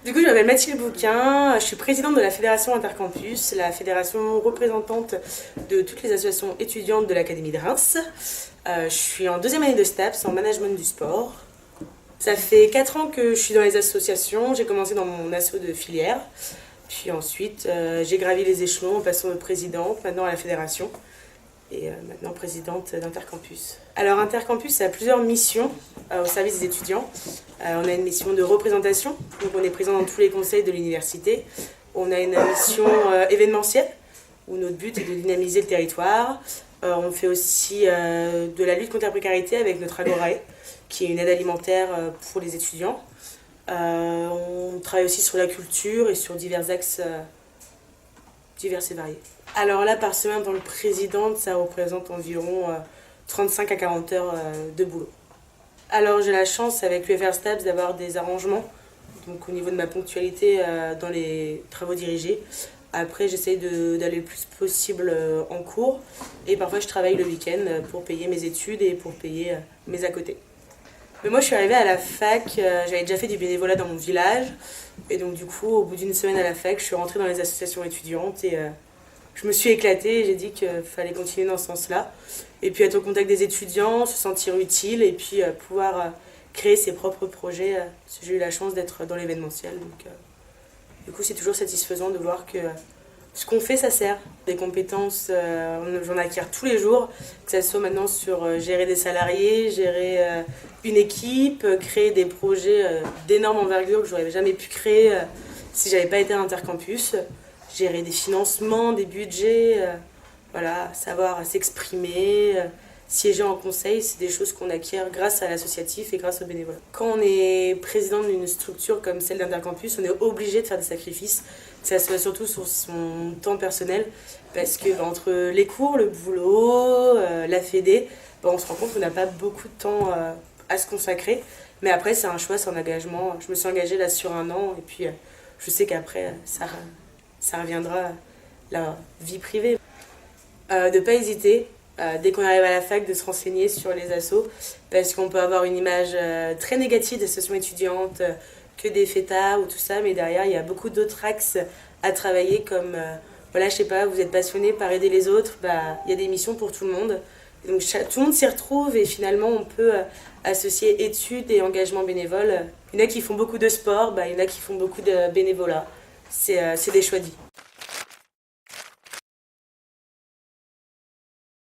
Du coup, je m'appelle Mathilde Bouquin, je suis présidente de la Fédération Intercampus, la fédération représentante de toutes les associations étudiantes de l'Académie de Reims. Je suis en deuxième année de STAPS en management du sport. Ça fait 4 ans que je suis dans les associations, j'ai commencé dans mon asso de filière, puis ensuite j'ai gravi les échelons en passant de présidente, maintenant à la fédération, et maintenant présidente d'Intercampus. Alors Intercampus a plusieurs missions au service des étudiants. On a une mission de représentation, donc on est présent dans tous les conseils de l'université. On a une mission événementielle, où notre but est de dynamiser le territoire. On fait aussi de la lutte contre la précarité avec notre Agorae, qui est une aide alimentaire pour les étudiants. On travaille aussi sur la culture et sur divers axes divers et variés. Alors là, par semaine, en tant que présidente, ça représente environ 35 à 40 heures de boulot. Alors j'ai la chance avec l'UFR STAPS d'avoir des arrangements, donc au niveau de ma ponctualité dans les travaux dirigés. Après j'essaye d'aller le plus possible en cours et parfois je travaille le week-end pour payer mes études et pour payer mes à côté. Mais moi je suis arrivée à la fac, j'avais déjà fait du bénévolat dans mon village et donc du coup au bout d'une semaine à la fac je suis rentrée dans les associations étudiantes et je me suis éclatée et j'ai dit qu'il fallait continuer dans ce sens-là. Et puis être au contact des étudiants, se sentir utile et puis pouvoir créer ses propres projets. J'ai eu la chance d'être dans l'événementiel. Donc, du coup, c'est toujours satisfaisant de voir que ce qu'on fait, ça sert. Des compétences, j'en acquiers tous les jours, que ce soit maintenant sur gérer des salariés, gérer une équipe, créer des projets d'énorme envergure que j'aurais jamais pu créer si j'avais pas été à Intercampus. Gérer des financements, des budgets, voilà, savoir s'exprimer, siéger en conseil, c'est des choses qu'on acquiert grâce à l'associatif et grâce au bénévolat. Quand on est président d'une structure comme celle d'Intercampus, on est obligé de faire des sacrifices, ça se fait surtout sur son temps personnel, parce que entre les cours, le boulot, la fédé, on se rend compte qu'on n'a pas beaucoup de temps à se consacrer, mais après c'est un choix, c'est un engagement. Je me suis engagée là sur 1 an, et puis je sais qu'après ça reviendra la vie privée. De ne pas hésiter, dès qu'on arrive à la fac, de se renseigner sur les assos, parce qu'on peut avoir une image très négative des associations étudiantes, que des fêtards ou tout ça, mais derrière, il y a beaucoup d'autres axes à travailler, comme, voilà, je sais pas, vous êtes passionné par aider les autres, il y a des missions pour tout le monde. Donc tout le monde s'y retrouve et finalement, on peut associer études et engagement bénévole. Il y en a qui font beaucoup de sport, il y en a qui font beaucoup de bénévolat. C'est des choix de vie.